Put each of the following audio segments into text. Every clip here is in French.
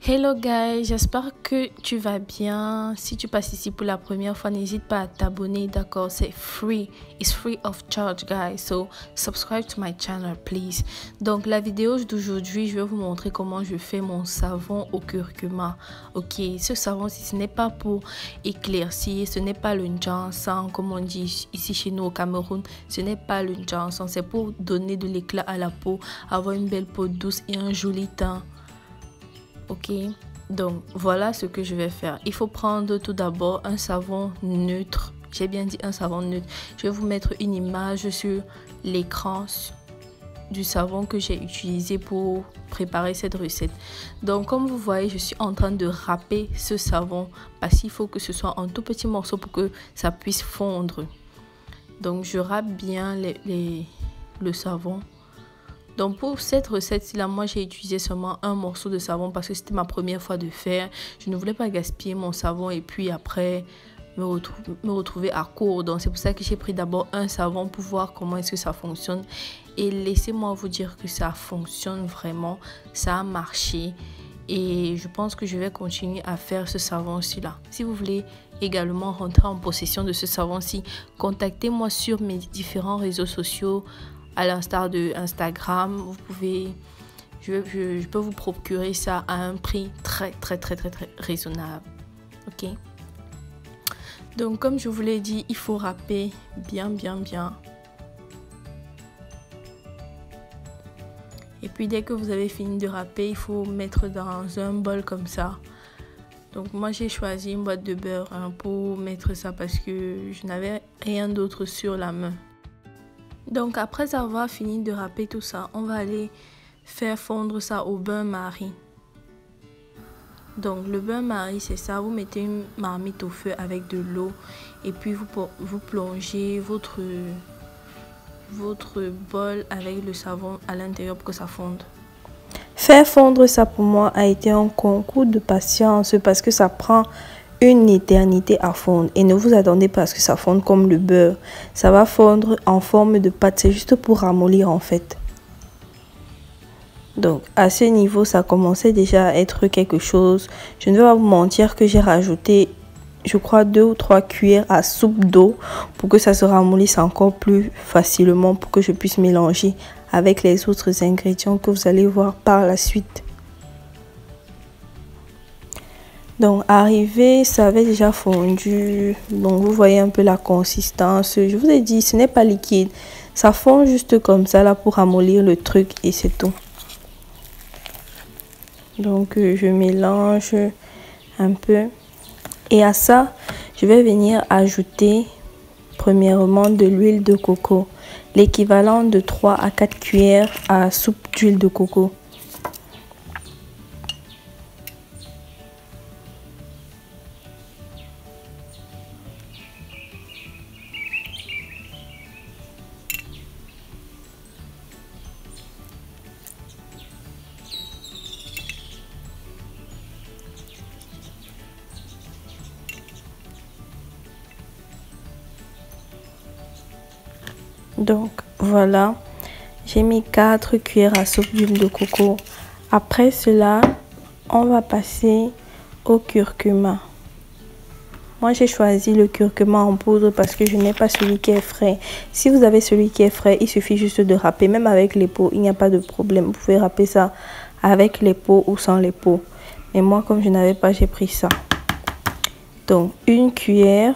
Hello guys, j'espère que tu vas bien. Si tu passes ici pour la première fois, n'hésite pas à t'abonner, d'accord? C'est free. It's free of charge, guys. So, subscribe to my channel, please. Donc, la vidéo d'aujourd'hui, je vais vous montrer comment je fais mon savon au curcuma. Ok, ce savon-ci, ce n'est pas pour éclaircir, ce n'est pas le ginseng, comme on dit ici chez nous au Cameroun. Ce n'est pas le ginseng, c'est pour donner de l'éclat à la peau, avoir une belle peau douce et un joli teint. Ok, donc voilà ce que je vais faire. Il faut prendre tout d'abord un savon neutre. J'ai bien dit un savon neutre. Je vais vous mettre une image sur l'écran du savon que j'ai utilisé pour préparer cette recette. Donc comme vous voyez, je suis en train de râper ce savon parce qu'il faut que ce soit en tout petits morceaux pour que ça puisse fondre. Donc je râpe bien le savon. Donc pour cette recette-là, moi j'ai utilisé seulement un morceau de savon parce que c'était ma première fois de faire. Je ne voulais pas gaspiller mon savon et puis après me retrouver à court. Donc c'est pour ça que j'ai pris d'abord un savon pour voir comment est-ce que ça fonctionne. Et laissez-moi vous dire que ça fonctionne vraiment. Ça a marché. Et je pense que je vais continuer à faire ce savon-ci là. Si vous voulez également rentrer en possession de ce savon-ci, contactez-moi sur mes différents réseaux sociaux. À l'instar de Instagram, vous pouvez, je peux vous procurer ça à un prix très raisonnable. Ok. Donc comme je vous l'ai dit, il faut râper bien. Et puis dès que vous avez fini de râper, il faut mettre dans un bol comme ça. Donc moi j'ai choisi une boîte de beurre pour mettre ça parce que je n'avais rien d'autre sur la main. Donc après avoir fini de râper tout ça, on va aller faire fondre ça au bain-marie. Donc le bain-marie c'est ça, vous mettez une marmite au feu avec de l'eau et puis vous plongez votre bol avec le savon à l'intérieur pour que ça fonde. Faire fondre ça pour moi a été un concours de patience parce que ça prend une éternité à fondre et ne vous attendez pas à ce que ça fonde comme le beurre. Ça va fondre en forme de pâte, c'est juste pour ramollir en fait. Donc à ce niveau ça commençait déjà à être quelque chose. Je ne vais pas vous mentir que j'ai rajouté je crois 2 ou 3 cuillères à soupe d'eau pour que ça se ramollisse encore plus facilement, pour que je puisse mélanger avec les autres ingrédients que vous allez voir par la suite. Donc arrivé, ça avait déjà fondu. Donc vous voyez un peu la consistance. Je vous ai dit, ce n'est pas liquide. Ça fond juste comme ça là pour ramollir le truc et c'est tout. Donc je mélange un peu. Et à ça, je vais venir ajouter premièrement de l'huile de coco. L'équivalent de 3 à 4 cuillères à soupe d'huile de coco. Donc voilà, j'ai mis 4 cuillères à soupe d'huile de coco. Après cela, on va passer au curcuma. Moi j'ai choisi le curcuma en poudre parce que je n'ai pas celui qui est frais. Si vous avez celui qui est frais, il suffit juste de râper. Même avec les peaux, il n'y a pas de problème. Vous pouvez râper ça avec les peaux ou sans les peaux. Mais moi comme je n'avais pas, j'ai pris ça. Donc une cuillère.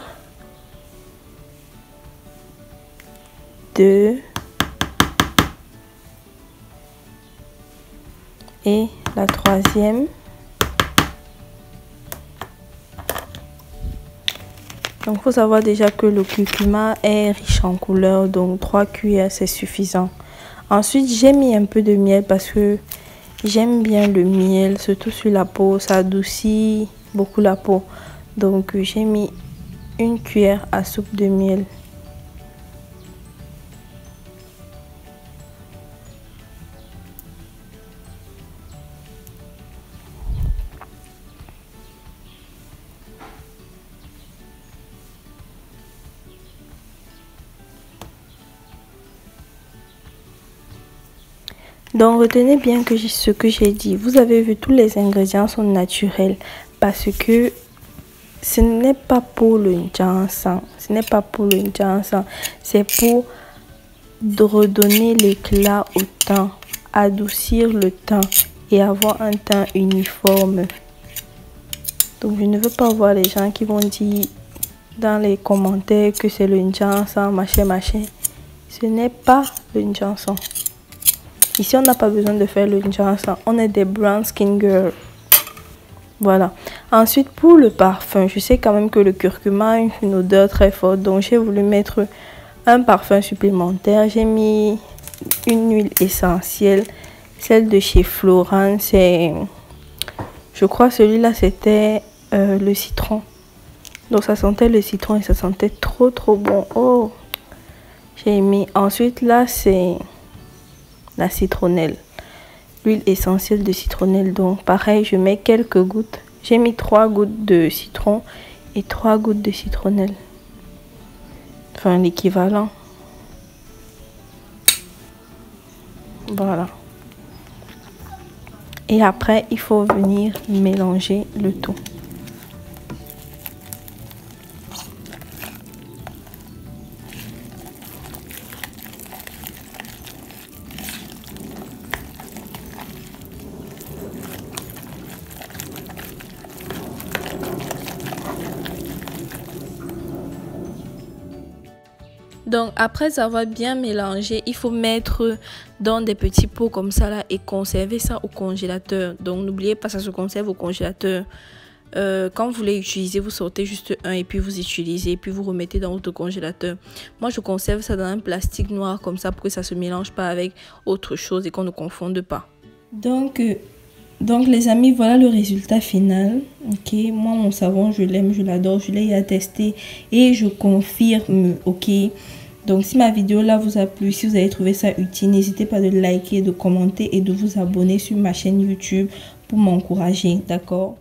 2 et la troisième. Donc il faut savoir déjà que le curcuma est riche en couleur, donc 3 cuillères c'est suffisant. Ensuite j'ai mis un peu de miel parce que j'aime bien le miel, surtout sur la peau, ça adoucit beaucoup la peau. Donc j'ai mis une cuillère à soupe de miel. Donc retenez bien que ce que j'ai dit. Vous avez vu, tous les ingrédients sont naturels parce que ce n'est pas pour le ginseng. Ce n'est pas pour le ginseng. C'est pour redonner l'éclat au teint, adoucir le teint et avoir un teint uniforme. Donc je ne veux pas voir les gens qui vont dire dans les commentaires que c'est le ginseng, machin, machin. Ce n'est pas le ginseng. Ici, on n'a pas besoin de faire le ginseng. On est des brown skin girls. Voilà. Ensuite, pour le parfum, je sais quand même que le curcuma a une odeur très forte. Donc, j'ai voulu mettre un parfum supplémentaire. J'ai mis une huile essentielle. Celle de chez Florence. C'est, je crois celui-là, c'était le citron. Donc, ça sentait le citron et ça sentait trop, trop bon. Oh, j'ai aimé. Ensuite, là, c'est la citronnelle. L'huile essentielle de citronnelle. Donc pareil, je mets quelques gouttes. J'ai mis 3 gouttes de citron et 3 gouttes de citronnelle. Enfin l'équivalent. Voilà. Et après, il faut venir mélanger le tout. Donc après avoir bien mélangé, il faut mettre dans des petits pots comme ça là et conserver ça au congélateur. Donc n'oubliez pas, ça se conserve au congélateur. Quand vous voulez utiliser, vous sortez juste un et puis vous utilisez et puis vous remettez dans votre congélateur. Moi je conserve ça dans un plastique noir comme ça pour que ça se mélange pas avec autre chose et qu'on ne confonde pas. Donc les amis, voilà le résultat final. Ok, moi mon savon je l'aime, je l'adore, je l'ai testé et je confirme. Ok, donc si ma vidéo là vous a plu, si vous avez trouvé ça utile, n'hésitez pas de liker, de commenter et de vous abonner sur ma chaîne YouTube pour m'encourager, d'accord?